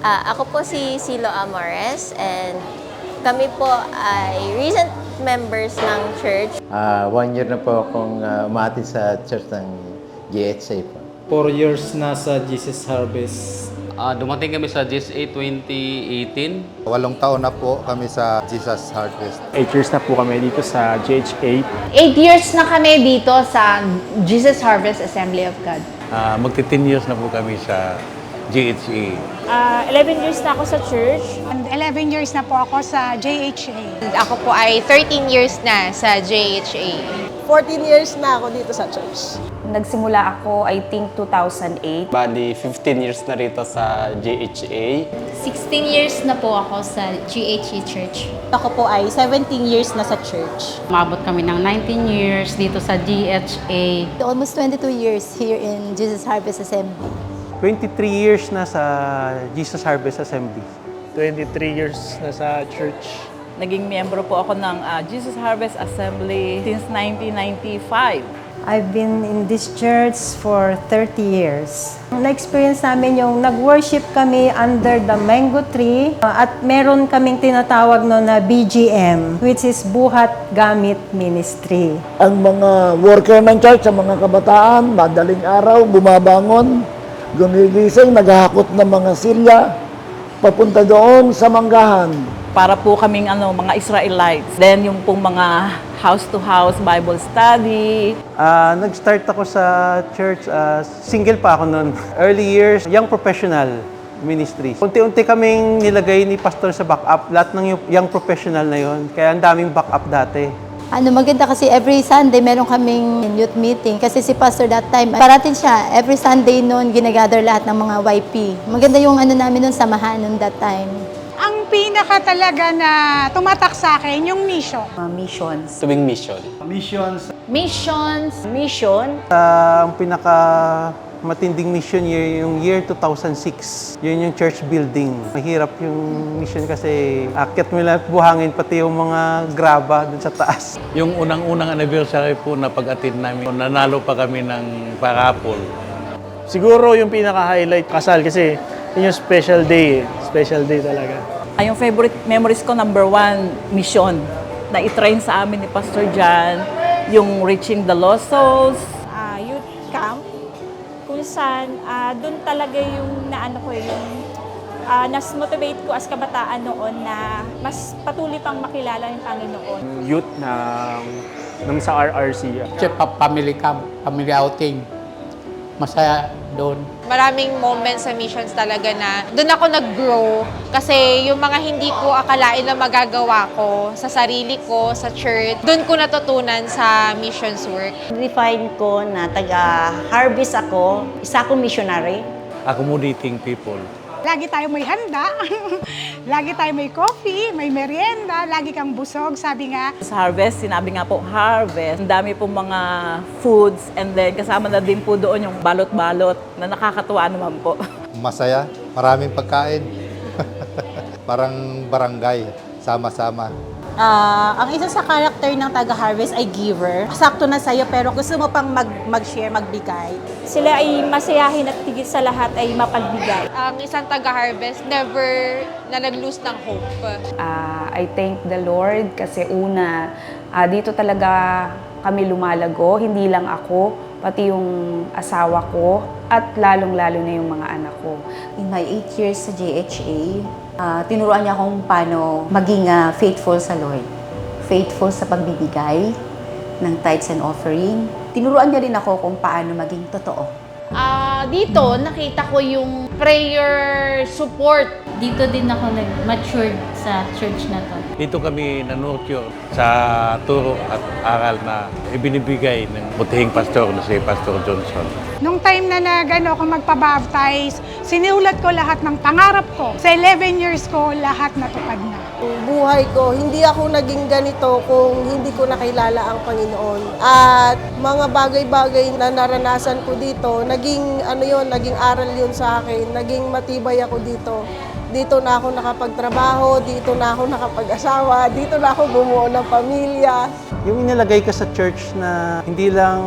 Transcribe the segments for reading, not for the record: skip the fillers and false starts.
Ako po si Silo Amores and kami po ay recent members ng church. 1 year na po akong umati sa church ng GHA po. 4 years na sa Jesus Harvest. Dumating kami sa GSA 2018. 8 taon na po kami sa Jesus Harvest. 8 years na po kami dito sa GHA. 8 years na kami dito sa Jesus Harvest Assembly of God. Magti-10 years na po kami sa GHA. 11 years na ako sa church. And 11 years na po ako sa JHA. Ako po ay 13 years na sa JHA. 14 years na ako dito sa church. Nagsimula ako, I think, 2008. Bali, 15 years na rito sa GHA. 16 years na po ako sa GHA Church. Ako po ay 17 years na sa church. Umabot kami ng 19 years dito sa GHA. Almost 22 years here in Jesus Harvest Assembly. 23 years na sa Jesus Harvest Assembly. 23 years na sa church. Naging miyembro po ako ng Jesus Harvest Assembly since 1995. I've been in this church for 30 years. Na-experience namin yung nag-worship kami under the mango tree at meron kaming tinatawag no na BGM, which is Buhat Gamit Ministry. Ang mga worker ng church, ang mga kabataan, madaling araw, bumabangon, gumigising, naghahakot ng mga silya, papunta doon sa manggahan. Para po kaming mga Israelites. Then yung pong mga house-to-house Bible study. Nag-start ako sa church, single pa ako noon. Early years, young professional ministry. Unti-unti kaming nilagay ni pastor sa backup, lahat ng young professional na yon. Kaya ang daming backup dati. Maganda kasi every Sunday meron kaming youth meeting kasi si pastor that time, parating siya, every Sunday noon ginagather lahat ng mga YP. Maganda yung namin noon, samahan noon that time. Ang pinaka talaga na tumatak sa akin, yung mission. Missions. Tuwing mission. Missions. Mission. Ang pinaka matinding mission year, yung year 2006. Yun yung church building. Mahirap yung mission kasi akit mo lang buhangin pati yung mga graba dun sa taas. Yung unang-unang anniversary po na pag-attend namin, nanalo pa kami ng parapol. Siguro yung pinaka-highlight kasal kasi yun yung special day. Special day talaga. Yung favorite memories ko, number 1, mission. Na i-train sa amin ni Pastor John, yung reaching the lost souls. Youth camp, kung saan doon talaga yung nas motivate ko as kabataan noon na mas patuloy pang makilala yung Panginoon. Youth ng sa RRC. Family camp, family outing. Masaya doon. Maraming moments sa missions talaga na doon ako nag-grow kasi yung mga hindi ko akalain na magagawa ko sa sarili ko, sa church, doon ko natutunan sa missions work. Define ko na taga-harvest ako, isa akong missionary. Accommodating people. Lagi tayo may handa, lagi tayo may coffee, may merienda, lagi kang busog, sabi nga. Sa harvest, sinabi nga po, harvest. Ang dami pong mga foods and then kasama na din po doon yung balot-balot na nakakatuwa naman po. Masaya, maraming pagkain. Parang barangay, sama-sama. Ang isa sa character ng taga-harvest ay giver. Sakto na sa'yo pero gusto mo pang mag-share, magbigay. Sila ay masayahin at tigit sa lahat ay mapagbigay. Ang isang taga-harvest never na nag-lose ng hope. I thank the Lord kasi una, dito talaga kami lumalago, hindi lang ako, pati yung asawa ko at lalong-lalo na yung mga anak ko. In my 8 years sa GHA, tinuruan niya akong paano maging faithful sa Lord. Faithful sa pagbibigay ng tithes and offering. Tinuruan niya rin ako kung paano maging totoo. Dito, nakita ko yung prayer support. Dito din ako nag-mature sa church na to. Dito kami nanurture sa turo at aral na ibinibigay ng butihing pastor na si Pastor Johnson. Nung time na ako magpabaptize, sinulat ko lahat ng pangarap ko. Sa 11 years ko, lahat natupad na. Buhay ko, hindi ako naging ganito kung hindi ko nakilala ang Panginoon. At mga bagay-bagay na naranasan ko dito, naging aral yun sa akin, naging matibay ako dito. Dito na ako nakapagtrabaho, dito na ako nakapag-asawa, dito na ako bumuo ng pamilya. Yung inalagay ka sa church na hindi lang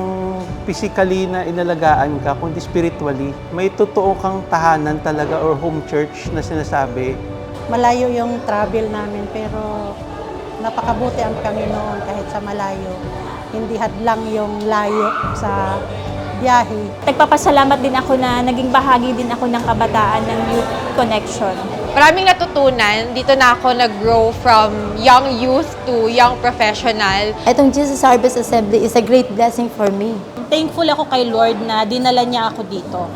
physically na inalagaan ka, kundi spiritually, may totoo kang tahanan talaga or home church na sinasabi. Malayo yung travel namin pero napakabuti ang Panginoon kahit sa malayo. Hindi hadlang yung layo sa biyahe. Nagpapasalamat din ako na naging bahagi din ako ng kabataan ng Youth Connection. Maraming natutunan. Dito na ako nag-grow from young youth to young professional. Itong Jesus Harvest Assembly is a great blessing for me. Thankful ako kay Lord na dinala niya ako dito.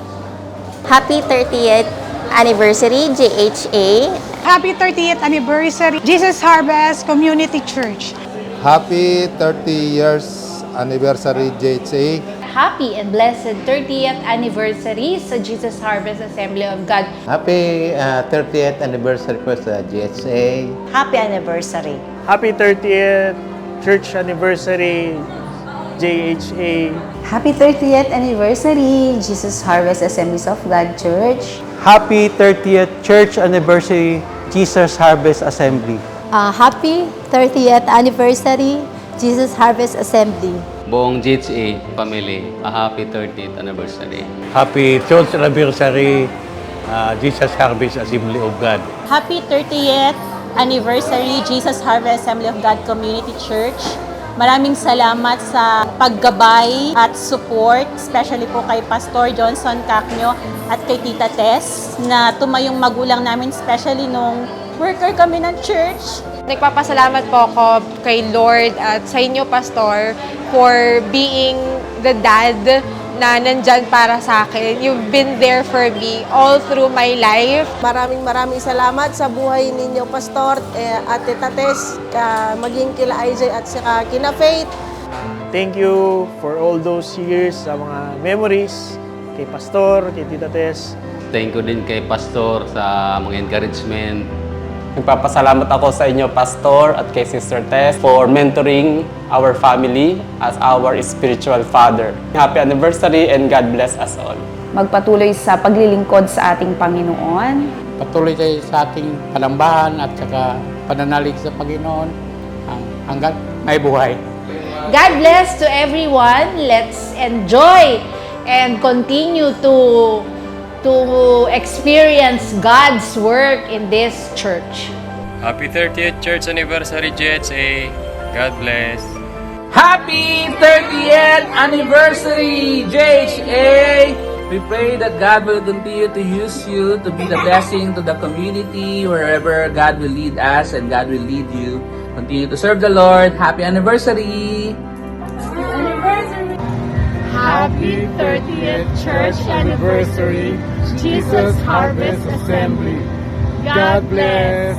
Happy 30th anniversary, JHA. Happy 30th anniversary, Jesus Harvest Community Church. Happy 30 years anniversary, JHA. Happy and blessed 30th anniversary sa Jesus Harvest Assembly of God. Happy 30th anniversary po sa GHA. Happy anniversary. Happy 30th church anniversary, JHA. Happy 30th anniversary, Jesus Harvest Assemblies of God Church. Happy 30th church anniversary, Jesus Harvest Assembly. Happy 30th anniversary, Jesus Harvest Assembly. Buong GHA family, a happy 30th anniversary. Happy church anniversary, Jesus Harvest Assembly of God. Happy 30th anniversary, Jesus Harvest Assembly of God Community Church. Maraming salamat sa paggabay at support, especially po kay Pastor Johnson Cacnio at kay Tita Tess, na tumayong magulang namin, especially nung worker kami ng church. Nagpapasalamat po ako kay Lord at sa inyo, Pastor, for being the dad na nandyan para sa akin. You've been there for me all through my life. Maraming salamat sa buhay ninyo, Pastor, at Tita Tess, maging kila IJ at saka kina Faith. Thank you for all those years sa mga memories kay Pastor, kay Tita Tess. Thank you din kay Pastor sa mga encouragement. Nagpapasalamat ako sa inyo, Pastor, at kay Sister Tess for mentoring our family as our spiritual father. Happy anniversary and God bless us all. Magpatuloy sa paglilingkod sa ating Panginoon. Patuloy kayo sa ating panambahan at saka pananalig sa Panginoon hanggang may buhay. God bless to everyone. Let's enjoy and continue to experience God's work in this church. Happy 30th church anniversary, JHA. God bless. Happy 30th anniversary, JHA! We pray that God will continue to use you to be the blessing to the community wherever God will lead us and God will lead you. Continue to serve the Lord. Happy anniversary! Happy 30th church anniversary, Jesus Harvest Assembly. God bless.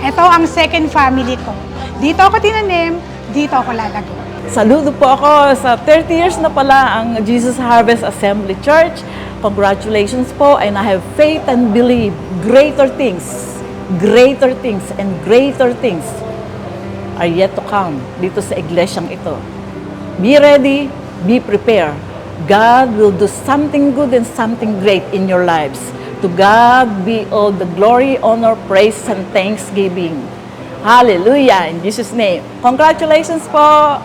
Ito ang second family ko. Dito ako tinanim, dito ako lalago. Saludo po ako sa 30 years na pala ang Jesus Harvest Assembly Church. Congratulations po, and I have faith and believe greater things and greater things are yet to come dito sa iglesyang ito. Be ready, be prepared. God will do something good and something great in your lives. To God be all the glory, honor, praise, and thanksgiving. Hallelujah! In Jesus' name. Congratulations po!